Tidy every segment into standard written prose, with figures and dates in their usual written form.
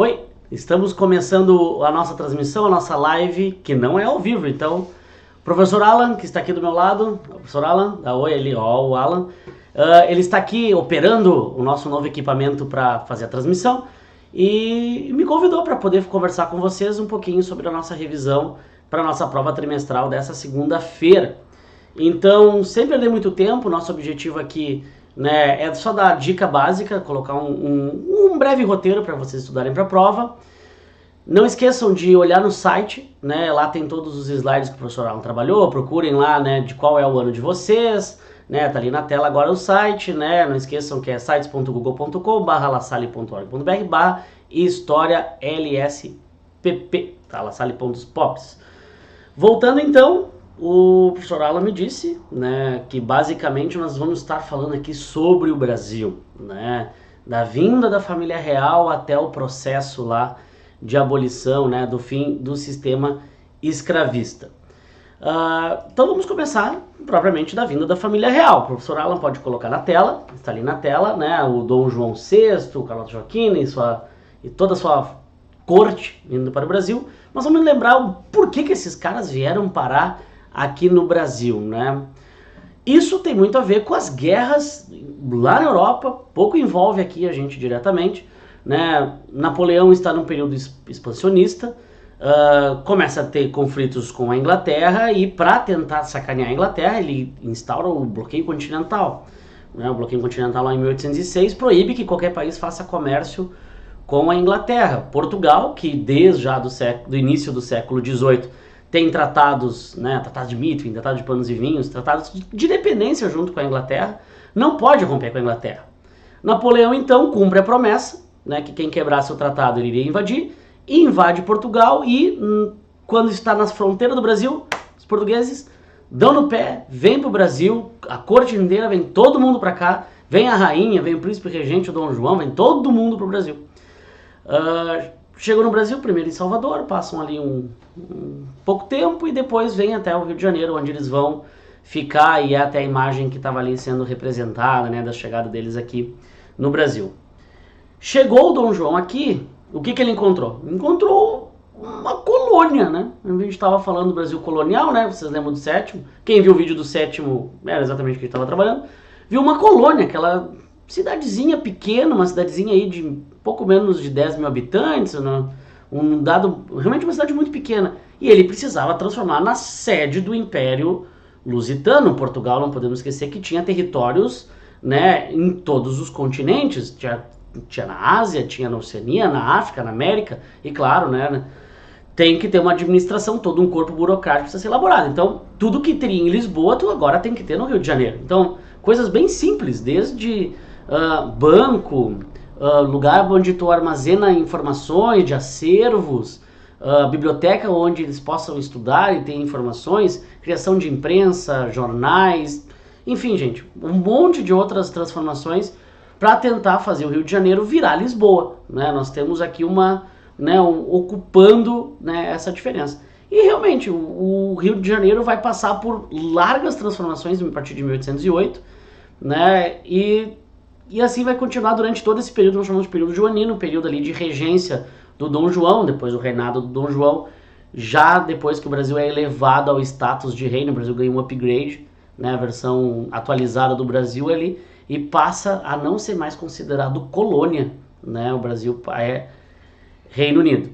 Oi, estamos começando a nossa transmissão, a nossa live, que não é ao vivo, então, o professor Alan, que está aqui do meu lado, o professor Alan, dá oi ali, ó, o Alan, ele está aqui operando o nosso novo equipamento para fazer a transmissão e me convidou para poder conversar com vocês um pouquinho sobre a nossa revisão para a nossa prova trimestral dessa segunda-feira. Então, sem perder muito tempo, nosso objetivo aqui, né, é só dar dica básica, colocar um breve roteiro para vocês estudarem para a prova. Não esqueçam de olhar no site, né, lá tem todos os slides que o professor Alan trabalhou, procurem lá, né, de qual é o ano de vocês, né, tá ali na tela agora o site, né, não esqueçam que é sites.google.com/lasalle.org.br/história-lspp, tá, lasalle.pops. Voltando então, o professor Alan me disse, né, que basicamente nós vamos estar falando aqui sobre o Brasil, né, da vinda da família real até o processo lá de abolição, né, do fim do sistema escravista. Então vamos começar propriamente da vinda da família real. O professor Alan pode colocar na tela, está ali na tela, né, o Dom João VI, o Carlota Joaquina e toda a sua corte vindo para o Brasil. Mas vamos lembrar o porquê que esses caras vieram parar aqui no Brasil, né? Isso tem muito a ver com as guerras lá na Europa, pouco envolve aqui a gente diretamente, né? Napoleão está num período expansionista, começa a ter conflitos com a Inglaterra e para tentar sacanear a Inglaterra ele instaura o bloqueio continental, né? O bloqueio continental lá em 1806 proíbe que qualquer país faça comércio com a Inglaterra. Portugal, que desde já do início do século XVIII tem tratados, né, tratado de Mitwin, tratado de panos e vinhos, tratados de dependência junto com a Inglaterra, não pode romper com a Inglaterra. Napoleão, então, cumpre a promessa, né, que quem quebrasse o tratado ele iria invadir, e invade Portugal e, quando está nas fronteiras do Brasil, os portugueses dão no pé, vêm para o Brasil, a corte inteira, vem todo mundo para cá, vem a rainha, vem o príncipe regente, o Dom João, vem todo mundo para o Brasil. Chegam no Brasil, primeiro em Salvador, passam ali um pouco tempo e depois vêm até o Rio de Janeiro, onde eles vão ficar, e é até a imagem que estava ali sendo representada, né, da chegada deles aqui no Brasil. Chegou o Dom João aqui, o que ele encontrou? Encontrou uma colônia, né? A gente estava falando do Brasil colonial, né? Vocês lembram do sétimo? Quem viu o vídeo do sétimo, era exatamente o que ele estava trabalhando, viu uma colônia, aquela cidadezinha pequena, uma cidadezinha aí de pouco menos de 10 mil habitantes, né? Realmente uma cidade muito pequena. E ele precisava transformar na sede do Império Lusitano. Portugal, não podemos esquecer que tinha territórios, né, em todos os continentes. Tinha na Ásia, tinha na Oceania, na África, na América. E claro, né, tem que ter uma administração, todo um corpo burocrático precisa ser elaborado. Então, tudo que teria em Lisboa, tu agora tem que ter no Rio de Janeiro. Então, coisas bem simples, desde banco, lugar onde tu armazena informações de acervos, biblioteca onde eles possam estudar e ter informações, criação de imprensa, jornais, enfim, gente, um monte de outras transformações para tentar fazer o Rio de Janeiro virar Lisboa, né? Nós temos aqui ocupando, né, essa diferença. E realmente o Rio de Janeiro vai passar por largas transformações a partir de 1808, né? E assim vai continuar durante todo esse período, nós chamamos de período joanino, período ali de regência do Dom João, depois do reinado do Dom João, já depois que o Brasil é elevado ao status de reino, o Brasil ganha um upgrade, né, a versão atualizada do Brasil ali, e passa a não ser mais considerado colônia, né, o Brasil é Reino Unido.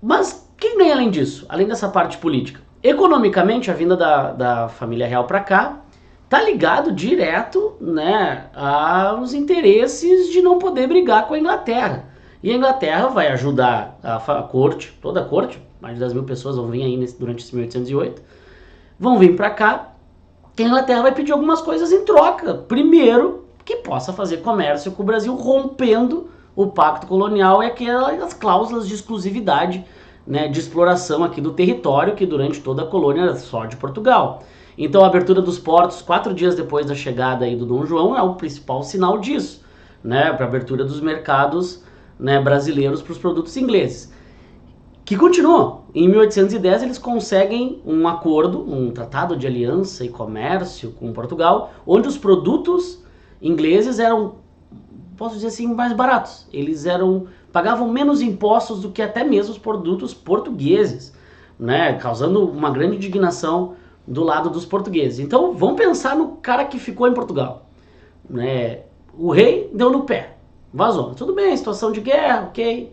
Mas quem ganha além disso, além dessa parte política? Economicamente, a vinda da família real para cá tá ligado direto, né, aos interesses de não poder brigar com a Inglaterra. E a Inglaterra vai ajudar a corte, toda a corte, mais de 10 mil pessoas vão vir aí durante esse 1808, vão vir para cá, que a Inglaterra vai pedir algumas coisas em troca. Primeiro, que possa fazer comércio com o Brasil, rompendo o pacto colonial e aquelas cláusulas de exclusividade, né, de exploração aqui do território, que durante toda a colônia era só de Portugal. Então a abertura dos portos 4 dias depois da chegada aí do Dom João é o principal sinal disso, né, para a abertura dos mercados, né, brasileiros para os produtos ingleses. Que continua. Em 1810 eles conseguem um acordo, um tratado de aliança e comércio com Portugal, onde os produtos ingleses eram, posso dizer assim, mais baratos. Eles eram pagavam menos impostos do que até mesmo os produtos portugueses, né, causando uma grande indignação do lado dos portugueses. Então vamos pensar no cara que ficou em Portugal, né? O rei deu no pé, vazou. Tudo bem, situação de guerra, ok.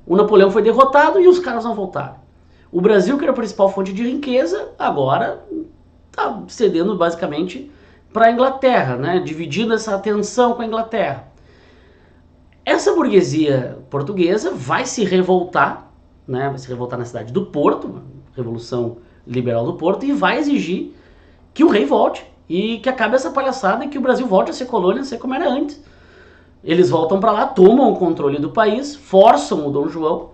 O Napoleão foi derrotado e os caras não voltaram. O Brasil, que era a principal fonte de riqueza, agora está cedendo basicamente para a Inglaterra, né? Dividindo essa atenção com a Inglaterra. Essa burguesia portuguesa vai se revoltar, né? Vai se revoltar na cidade do Porto, Revolução Liberal do Porto, e vai exigir que o rei volte e que acabe essa palhaçada e que o Brasil volte a ser colônia, a ser como era antes. Eles voltam para lá, tomam o controle do país, forçam o Dom João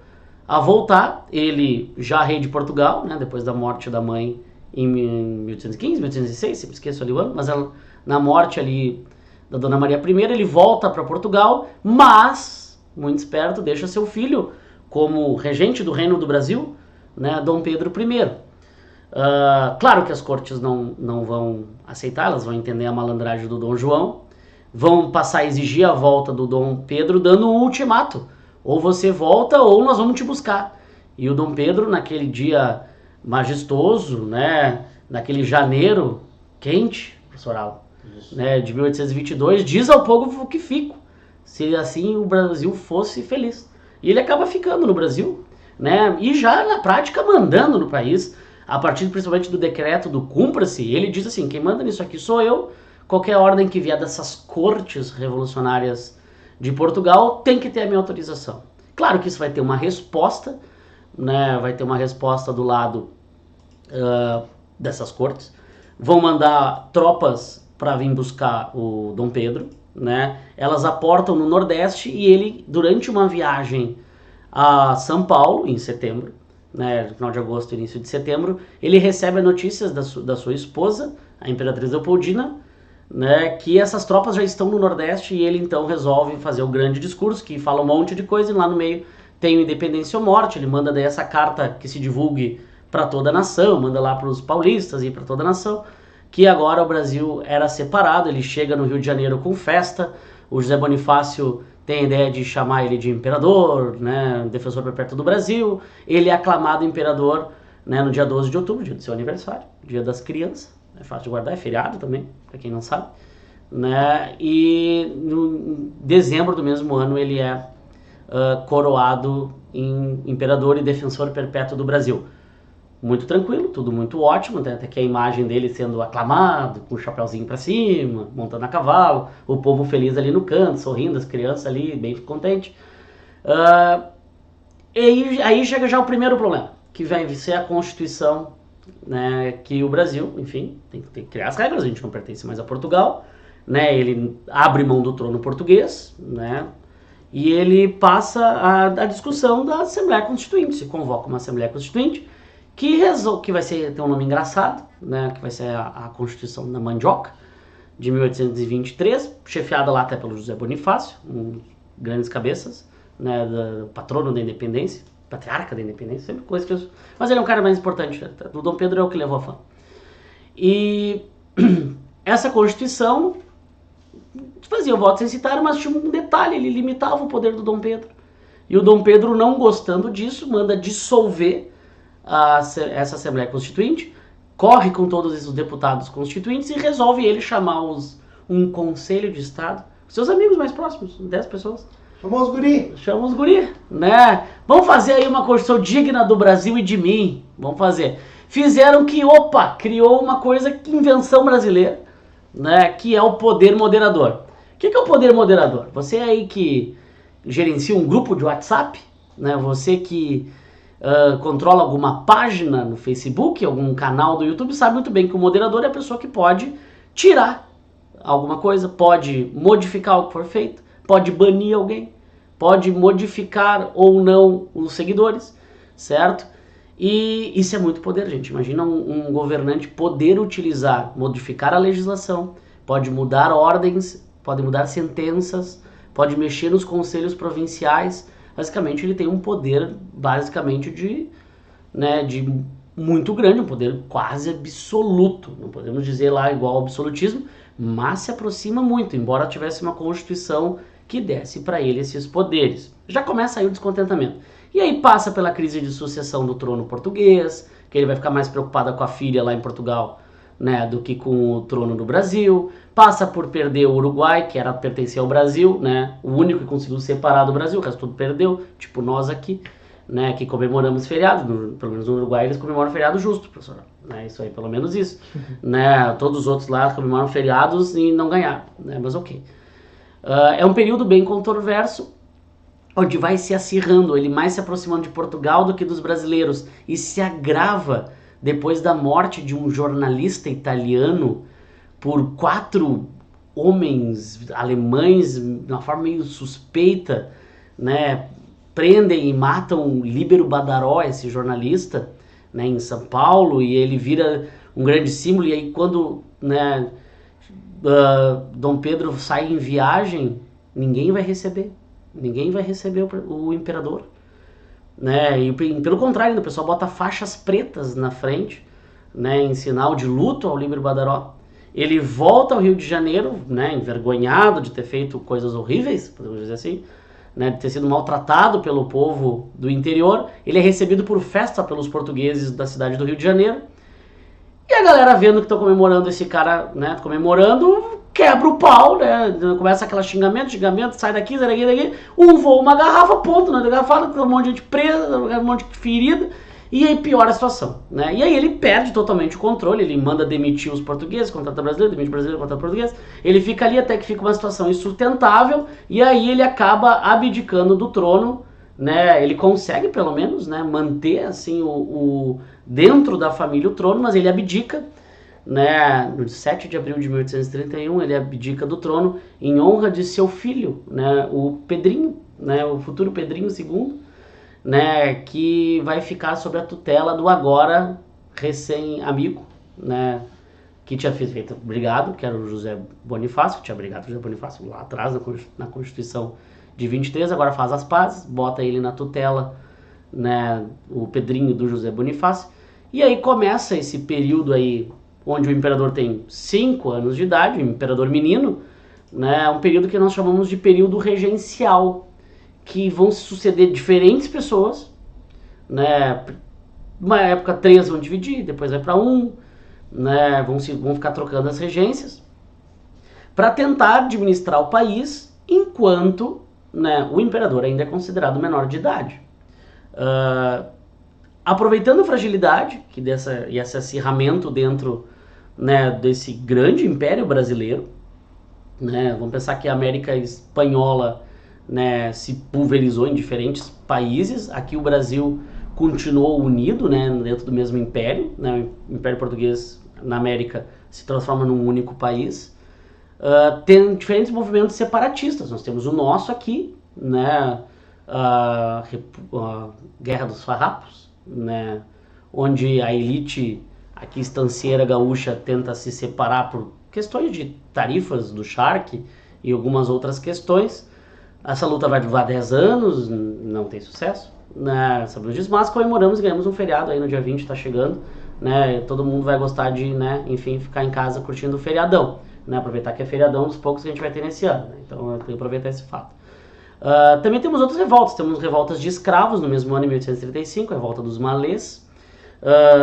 a voltar, ele já rei de Portugal, né, depois da morte da mãe em 1815, 1816, sempre esqueço ali o ano, mas na morte ali da Dona Maria I, ele volta para Portugal, mas, muito esperto, deixa seu filho como regente do Reino do Brasil, né, Dom Pedro I. Claro que as cortes não vão aceitar, elas vão entender a malandragem do Dom João, vão passar a exigir a volta do Dom Pedro dando um ultimato. Ou você volta ou nós vamos te buscar. E o Dom Pedro, naquele dia majestoso, né, naquele janeiro quente, professor Alan, né, de 1822, diz ao povo que fico, se assim o Brasil fosse feliz. E ele acaba ficando no Brasil, né, e já na prática mandando no país, a partir principalmente do decreto do Cumpra-se, ele diz assim, quem manda nisso aqui sou eu, qualquer ordem que vier dessas cortes revolucionárias de Portugal tem que ter a minha autorização. Claro que isso vai ter uma resposta, né? Vai ter uma resposta do lado dessas cortes. Vão mandar tropas para vir buscar o Dom Pedro, né? Elas aportam no Nordeste e ele, durante uma viagem a São Paulo, em setembro, né, final de agosto, início de setembro, ele recebe notícias da sua esposa, a Imperatriz Leopoldina, né, que essas tropas já estão no Nordeste e ele então resolve fazer o grande discurso que fala um monte de coisa e lá no meio tem o Independência ou Morte, ele manda daí essa carta que se divulgue para toda a nação, manda lá para os paulistas e para toda a nação, que agora o Brasil era separado, ele chega no Rio de Janeiro com festa, o José Bonifácio tem a ideia de chamar ele de imperador, né, defensor perpétuo do Brasil, ele é aclamado imperador, né, no dia 12 de outubro, dia do seu aniversário, dia das crianças. É fácil de guardar, é feriado também, para quem não sabe, né? E em dezembro do mesmo ano ele é coroado em imperador e defensor perpétuo do Brasil. Muito tranquilo, tudo muito ótimo, até que a imagem dele sendo aclamado, com o chapéuzinho para cima, montando a cavalo, o povo feliz ali no canto, sorrindo, as crianças ali bem contentes. E aí chega já o primeiro problema, que vai ser a Constituição, né, que o Brasil, enfim, tem que criar as regras, a gente não pertence mais a Portugal, né, ele abre mão do trono português, né, e ele passa a discussão da Assembleia Constituinte, se convoca uma Assembleia Constituinte, que vai ter um nome engraçado, né, que vai ser a Constituição da Mandioca, de 1823, chefiada lá até pelo José Bonifácio, um dos grandes cabeças, né, do patrono da independência, patriarca da independência, sempre coisa que eu... Mas ele é um cara mais importante, o Dom Pedro é o que levou a fama. E essa Constituição fazia o voto censitário, mas tinha um detalhe, ele limitava o poder do Dom Pedro. E o Dom Pedro, não gostando disso, manda dissolver essa Assembleia Constituinte, corre com todos esses deputados constituintes e resolve ele chamar um Conselho de Estado, seus amigos mais próximos, 10 pessoas. Chamou os guri. Chama os guri, né? Vamos fazer aí uma Constituição digna do Brasil e de mim. Vamos fazer. Fizeram que, criou uma coisa, invenção brasileira, né? Que é o poder moderador. O que é o poder moderador? Você aí que gerencia um grupo de WhatsApp, né? Você que controla alguma página no Facebook, algum canal do YouTube, sabe muito bem que o moderador é a pessoa que pode tirar alguma coisa, pode modificar o que for feito, pode banir alguém, pode modificar ou não os seguidores, certo? E isso é muito poder, gente. Imagina um governante poder modificar a legislação, pode mudar ordens, pode mudar sentenças, pode mexer nos conselhos provinciais. Basicamente ele tem um poder basicamente de muito grande, um poder quase absoluto. Não podemos dizer lá igual ao absolutismo, mas se aproxima muito, embora tivesse uma Constituição que desse para ele esses poderes. Já começa aí o descontentamento. E aí passa pela crise de sucessão do trono português, que ele vai ficar mais preocupado com a filha lá em Portugal, né, do que com o trono do Brasil. Passa por perder o Uruguai, que pertencia ao Brasil, né, o único que conseguiu separar do Brasil, o resto tudo perdeu, tipo nós aqui, né, que comemoramos feriado, pelo menos no Uruguai eles comemoram feriado justo, professor, né, isso aí, pelo menos isso, né, todos os outros lá comemoram feriados e não ganharam, né, mas ok. É um período bem controverso, onde vai se acirrando, ele mais se aproximando de Portugal do que dos brasileiros, e se agrava depois da morte de um jornalista italiano por 4 homens alemães, de uma forma meio suspeita, né, prendem e matam Líbero Badaró, esse jornalista, né, em São Paulo, e ele vira um grande símbolo, e aí quando, né, Dom Pedro sai em viagem, ninguém vai receber o imperador, né? E pelo contrário, o pessoal bota faixas pretas na frente, né, em sinal de luto ao Líbero Badaró. Ele volta ao Rio de Janeiro, né, envergonhado de ter feito coisas horríveis, podemos dizer assim, né, de ter sido maltratado pelo povo do interior. Ele é recebido por festa pelos portugueses da cidade do Rio de Janeiro. E a galera vendo que estão comemorando esse cara, né, comemorando, quebra o pau, né, começa aquela xingamento, sai daqui, voa uma garrafa, ponto, né, garrafada, um monte de gente presa, um monte de ferida, e aí piora a situação, né, e aí ele perde totalmente o controle, ele manda demitir os portugueses, contrata brasileiro, demite brasileiro, contrata português, ele fica ali até que fica uma situação insustentável, e aí ele acaba abdicando do trono, né, ele consegue pelo menos, né, manter assim dentro da família o trono, mas ele abdica, né, no 7 de abril de 1831 ele abdica do trono em honra de seu filho, né, o Pedrinho, né, o futuro Pedrinho II, né, que vai ficar sob a tutela do agora recém-amigo, né, que tinha feito brigado, que era o José Bonifácio, que tinha brigado com o José Bonifácio lá atrás na Constituição de 23, agora faz as pazes, bota ele na tutela, né, o Pedrinho do José Bonifácio, e aí começa esse período aí onde o imperador tem 5 anos de idade, o imperador menino, né, um período que nós chamamos de período regencial, que vão se suceder diferentes pessoas, né, uma época 3 vão dividir, depois vai para 1, né, vão ficar trocando as regências, para tentar administrar o país enquanto, né, o imperador ainda é considerado menor de idade. Aproveitando a fragilidade e esse acirramento dentro, né, desse grande império brasileiro, né, vamos pensar que a América Espanhola, né, se pulverizou em diferentes países, aqui o Brasil continuou unido, né, dentro do mesmo império, né, o Império Português na América se transforma num único país. Tem diferentes movimentos separatistas, nós temos o nosso aqui, né, a Guerra dos Farrapos, né, onde a elite aqui estancieira gaúcha tenta se separar por questões de tarifas do charque e algumas outras questões. Essa luta vai durar 10 anos, não tem sucesso, né, sabemos disso, mas comemoramos e ganhamos um feriado aí no dia 20, tá chegando, né, todo mundo vai gostar de, né, enfim, ficar em casa curtindo o feriadão, né, aproveitar que é feriadão dos poucos que a gente vai ter nesse ano, né, então eu tenho que aproveitar esse fato. Também temos outras revoltas, temos revoltas de escravos no mesmo ano, em 1835, a revolta dos malês,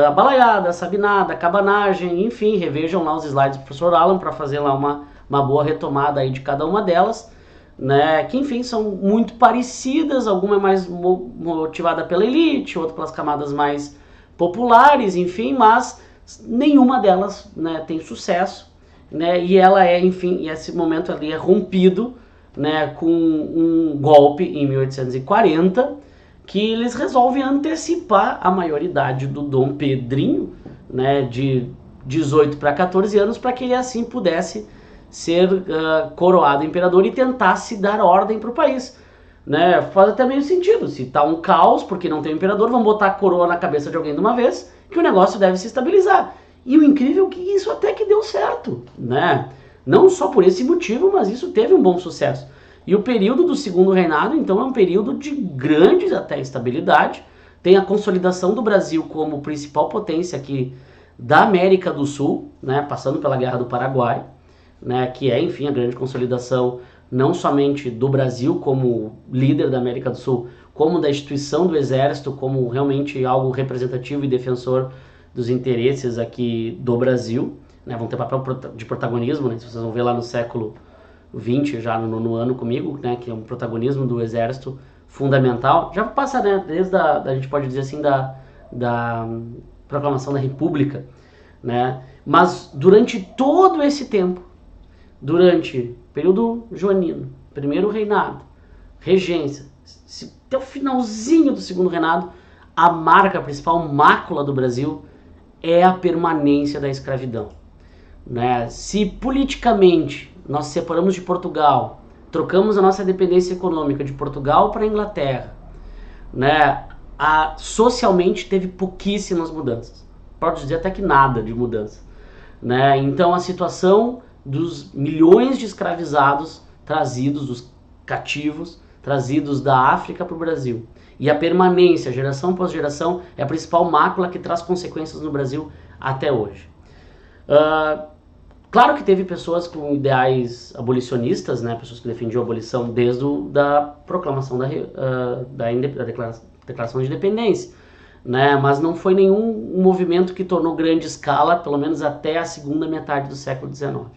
a balaiada, a sabinada, a cabanagem, enfim, revejam lá os slides do professor Alan para fazer lá uma boa retomada aí de cada uma delas, né, que enfim são muito parecidas, alguma é mais motivada pela elite, outra pelas camadas mais populares, enfim, mas nenhuma delas, né, tem sucesso, né, e ela é, enfim, esse momento ali é rompido, né, com um golpe em 1840, que eles resolvem antecipar a maioridade do Dom Pedrinho, né, de 18 para 14 anos, para que ele assim pudesse ser coroado imperador e tentasse dar ordem para o país. Né? Faz até meio sentido, se tá um caos porque não tem imperador, vamos botar a coroa na cabeça de alguém de uma vez, que o negócio deve se estabilizar. E o incrível é que isso até que deu certo, né? Não só por esse motivo, mas isso teve um bom sucesso. E o período do segundo reinado, então, é um período de grande até estabilidade. Tem a consolidação do Brasil como principal potência aqui da América do Sul, né, passando pela Guerra do Paraguai, né, que é, enfim, a grande consolidação não somente do Brasil como líder da América do Sul, como da instituição do Exército, como realmente algo representativo e defensor dos interesses aqui do Brasil, né? Vão ter papel de protagonismo, né? Se vocês vão ver lá no século XX, já no ano comigo, né? Que é um protagonismo do Exército fundamental. Já passa, né? Desde a gente pode dizer assim, da proclamação da República, né? Mas durante todo esse tempo, durante o período joanino, primeiro reinado, regência, até o finalzinho do segundo reinado, a marca, a principal mácula do Brasil é a permanência da escravidão, né? Se politicamente nós separamos de Portugal, trocamos a nossa dependência econômica de Portugal para a Inglaterra, né? Socialmente teve pouquíssimas mudanças, pode dizer até que nada de mudança, né? Então a situação dos milhões de escravizados trazidos, dos cativos, trazidos da África para o Brasil. E a permanência, geração após geração, é a principal mácula que traz consequências no Brasil até hoje. Claro que teve pessoas com ideais abolicionistas, né, pessoas que defendiam a abolição desde a proclamação da Declaração de Independência, né, mas não foi nenhum movimento que tornou grande escala, pelo menos até a segunda metade do século XIX.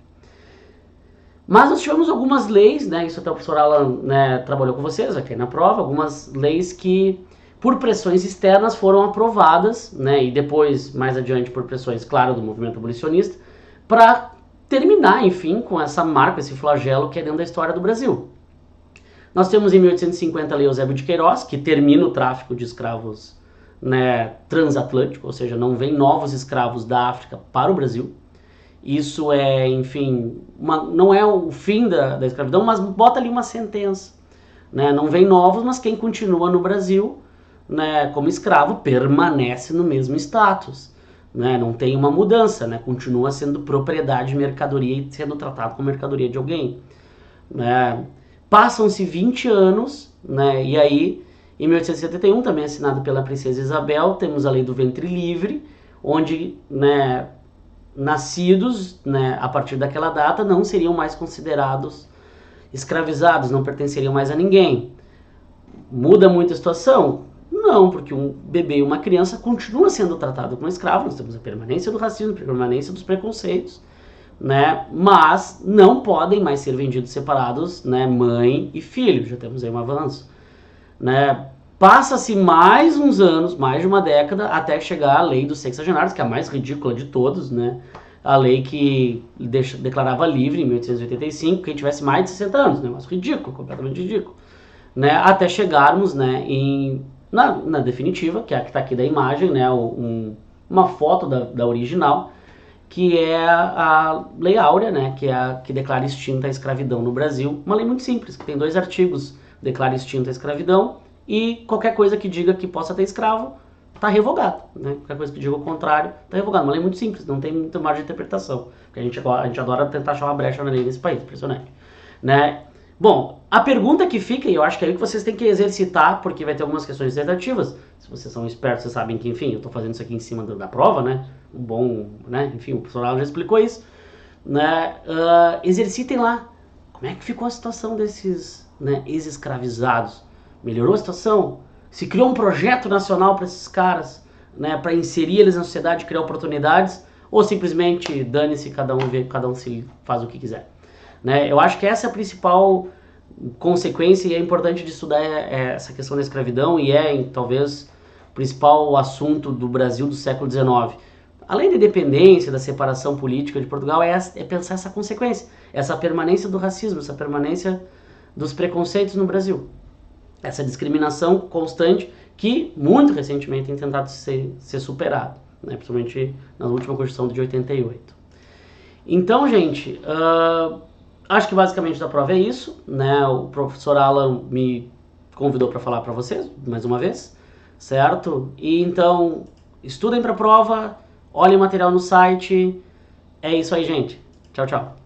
Mas nós tivemos algumas leis, né, isso até o professor Alan, né, trabalhou com vocês aqui na prova, algumas leis que, por pressões externas, foram aprovadas, né, e depois, mais adiante, por pressões, claro, do movimento abolicionista, para terminar, enfim, com essa marca, esse flagelo que é dentro da história do Brasil. Nós temos em 1850 a Lei Eusébio de Queiroz, que termina o tráfico de escravos, né, transatlântico, ou seja, não vem novos escravos da África para o Brasil. Isso é, enfim, não é o fim da escravidão, mas bota ali uma sentença, né? Não vem novos, mas quem continua no Brasil, né, como escravo permanece no mesmo status, né? Não tem uma mudança, né? Continua sendo propriedade de mercadoria e sendo tratado como mercadoria de alguém, né? Passam-se 20 anos, né? E aí, em 1871, também assinado pela princesa Isabel, temos a Lei do Ventre Livre, onde, né, nascidos, né, a partir daquela data não seriam mais considerados escravizados, não pertenceriam mais a ninguém. Muda muito a situação? Não, porque um bebê e uma criança continua sendo tratado como escravo, nós temos a permanência do racismo, a permanência dos preconceitos, né, mas não podem mais ser vendidos separados, né, mãe e filho, já temos aí um avanço, né. Passa-se mais uns anos, mais de uma década, até chegar a lei dos sexagenários, que é a mais ridícula de todos, né? A lei que declarava livre, em 1885, quem tivesse mais de 60 anos, né? Mas ridículo, completamente ridículo. Né? Até chegarmos, né, na definitiva, que é a que está aqui da imagem, né? Uma foto da original, que é a Lei Áurea, né? Que é a que declara extinta a escravidão no Brasil. Uma lei muito simples, que tem 2 artigos, declara extinta a escravidão, e qualquer coisa que diga que possa ter escravo está revogado, né? Qualquer coisa que diga o contrário está revogado. Uma lei muito simples, não tem muita margem de interpretação, porque a gente adora tentar achar uma brecha na lei nesse país, impressionante, né? Bom, a pergunta que fica, e eu acho que é aí que vocês têm que exercitar, porque vai ter algumas questões dissertativas, se vocês são espertos, vocês sabem que, enfim, eu estou fazendo isso aqui em cima da prova, né? Né? Enfim, o professor Alan já explicou isso, né? Exercitem lá, como é que ficou a situação desses, né, ex-escravizados? Melhorou a situação? Se criou um projeto nacional para esses caras, né, para inserir eles na sociedade, criar oportunidades, ou simplesmente dane-se, cada um se faz o que quiser, né? Eu acho que essa é a principal consequência e é importante de estudar essa questão da escravidão e talvez o principal assunto do Brasil do século XIX. Além da independência, da separação política de Portugal, é pensar essa consequência, essa permanência do racismo, essa permanência dos preconceitos no Brasil. Essa discriminação constante que, muito recentemente, tem tentado ser superado, né? Principalmente na última Constituição de 88. Então, gente, acho que basicamente da prova é isso, né? O professor Alan me convidou para falar para vocês, mais uma vez, certo? E então, estudem para a prova, olhem o material no site. É isso aí, gente. Tchau, tchau.